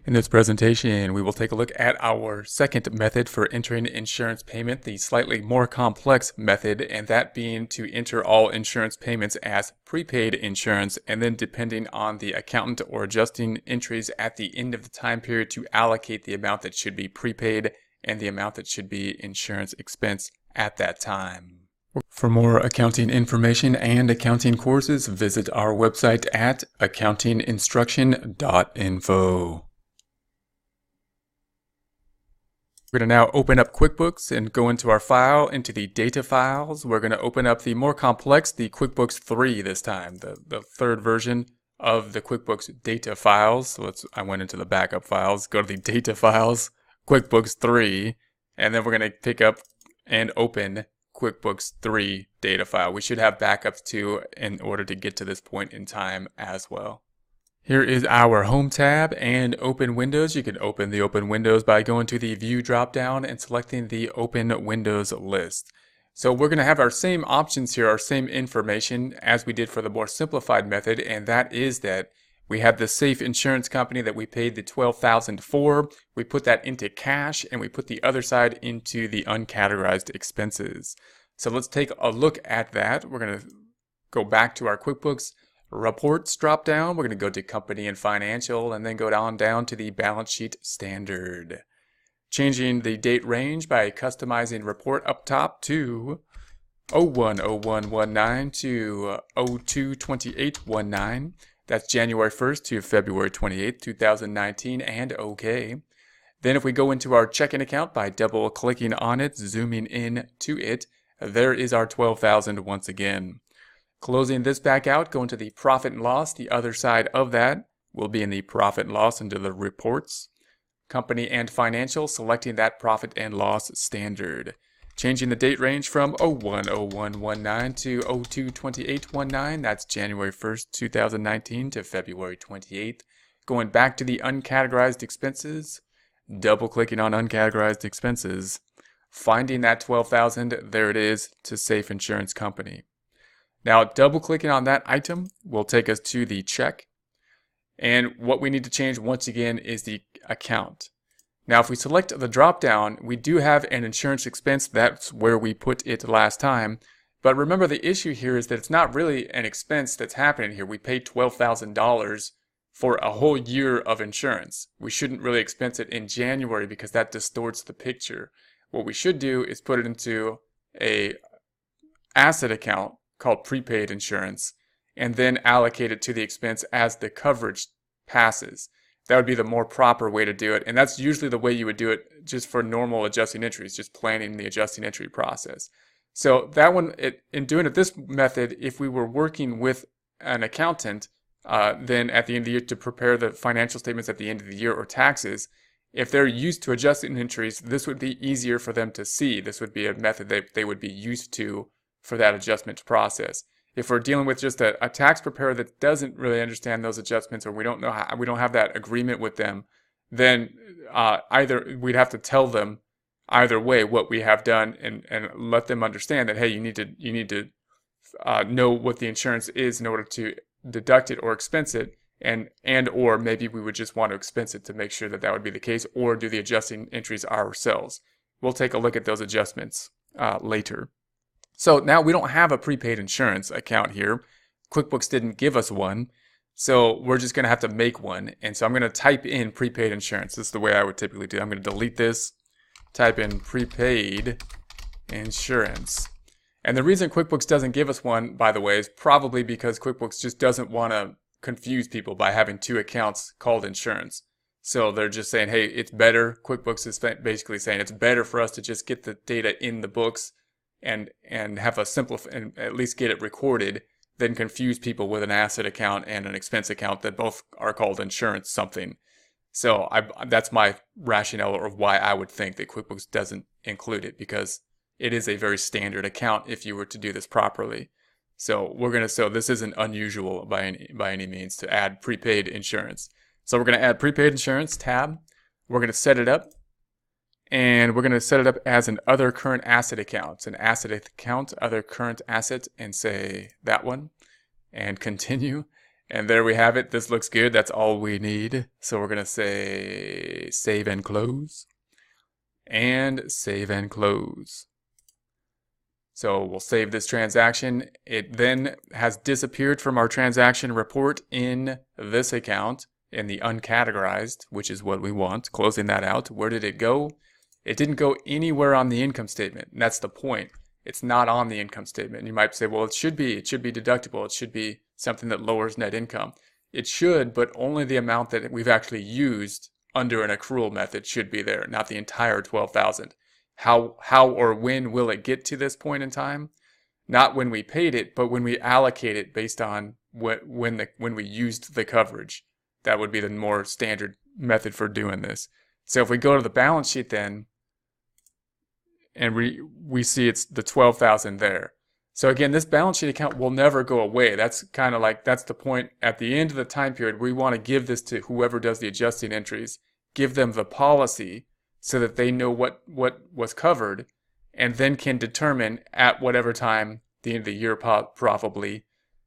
In this presentation, we will take a look at our second method for entering insurance payment, the slightly more complex method, and that being to enter all insurance payments as prepaid insurance, and then depending on the accountant or adjusting entries at the end of the time period to allocate the amount that should be prepaid and the amount that should be insurance expense at that time. For more accounting information and accounting courses, visit our website at accountinginstruction.info. We're going to now open up QuickBooks and go into our file, into the data files. We're going to open up the more complex, the QuickBooks 3 this time, the third version of the QuickBooks data files. So I went into the backup files, go to the data files, QuickBooks 3, and then we're going to pick up and open QuickBooks 3 data file. We should have backups too in order to get to this point in time as well. Here is our Home tab and Open Windows. You can open the Open Windows by going to the View drop-down and selecting the Open Windows list. So we're going to have our same options here, our same information as we did for the more simplified method, and that is that we have the safe insurance company that we paid the $12,000 for. We put that into cash, and we put the other side into the uncategorized expenses. So let's take a look at that. We're going to go back to our QuickBooks Reports drop down. We're going to go to Company and Financial and then go down to the Balance Sheet Standard. Changing the date range by customizing report up top to 01/01/19 to 02/28/19. That's January 1st to February 28th, 2019, and OK. Then if we go into our checking account by double clicking on it, zooming in to it, there is our $12,000 once again. Closing this back out, go into the profit and loss. The other side of that will be in the profit and loss under the reports. Company and Financial, selecting that profit and loss standard. Changing the date range from 01/01/19 to 02/28/19. That's January 1st, 2019 to February 28th. Going back to the uncategorized expenses, double clicking on uncategorized expenses. Finding that $12,000, there it is, to Safe Insurance Company. Now, double-clicking on that item will take us to the check. And what we need to change once again is the account. Now, if we select the drop-down, we do have an insurance expense. That's where we put it last time. But remember, the issue here is that it's not really an expense that's happening here. We paid $12,000 for a whole year of insurance. We shouldn't really expense it in January because that distorts the picture. What we should do is put it into a asset account called prepaid insurance, and then allocate it to the expense as the coverage passes. That would be the more proper way to do it, and that's usually the way you would do it just for normal adjusting entries, just planning the adjusting entry process. So that one, in doing it this method, if we were working with an accountant, then at the end of the year to prepare the financial statements at the end of the year or taxes, if they're used to adjusting entries, this would be easier for them to see. This would be a method that they would be used to for that adjustment process. If we're dealing with just a tax preparer that doesn't really understand those adjustments, or we don't have that agreement with them, then either we'd have to tell them either way what we have done and let them understand that, hey, you need to know what the insurance is in order to deduct it or expense it, and or maybe we would just want to expense it to make sure that that would be the case, or do the adjusting entries ourselves. We'll take a look at those adjustments later. So now we don't have a prepaid insurance account here. QuickBooks didn't give us one, so we're just going to have to make one. And so I'm going to type in prepaid insurance. This is the way I would typically do it. I'm going to delete this, type in prepaid insurance. And the reason QuickBooks doesn't give us one, by the way, is probably because QuickBooks just doesn't want to confuse people by having two accounts called insurance. So they're just saying, hey, it's better. QuickBooks is basically saying it's better for us to just get the data in the books and have a and at least get it recorded, than confuse people with an asset account and an expense account that both are called insurance something. So that's my rationale of why I would think that QuickBooks doesn't include it, because it is a very standard account if you were to do this properly. So this isn't unusual by any means to add prepaid insurance. So we're going to add prepaid insurance tab. We're going to set it up. And we're going to set it up as an other current asset account. An asset account, other current asset, and say that one. And continue. And there we have it. This looks good. That's all we need. So we're going to say save and close. And save and close. So we'll save this transaction. It then has disappeared from our transaction report in this account in the uncategorized, which is what we want. Closing that out. Where did it go? It didn't go anywhere on the income statement. And that's the point. It's not on the income statement. And you might say, well, it should be deductible. It should be something that lowers net income. It should, but only the amount that we've actually used under an accrual method should be there, not the entire $12,000. How or when will it get to this point in time? Not when we paid it, but when we allocate it based on when we used the coverage. That would be the more standard method for doing this. So if we go to the balance sheet then, and we see it's the $12,000 there. So again, this balance sheet account will never go away. That's kind of like, that's the point. At the end of the time period, we want to give this to whoever does the adjusting entries, give them the policy so that they know what was covered, and then can determine at whatever time, the end of the year probably,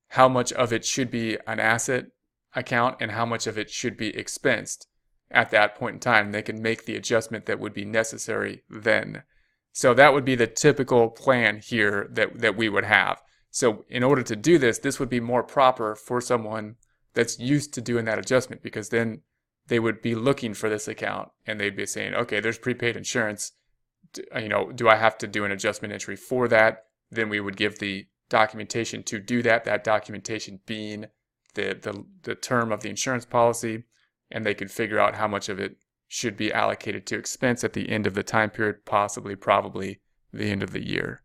how much of it should be an asset account and how much of it should be expensed at that point in time. They can make the adjustment that would be necessary then. So that would be the typical plan here that we would have. So in order to do this, this would be more proper for someone that's used to doing that adjustment, because then they would be looking for this account and they'd be saying, okay, there's prepaid insurance. Do I have to do an adjustment entry for that? Then we would give the documentation to do that, that documentation being the term of the insurance policy, and they could figure out how much of it should be allocated to expense at the end of the time period, probably the end of the year.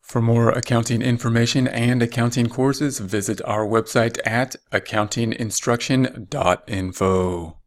For more accounting information and accounting courses, visit our website at accountinginstruction.info.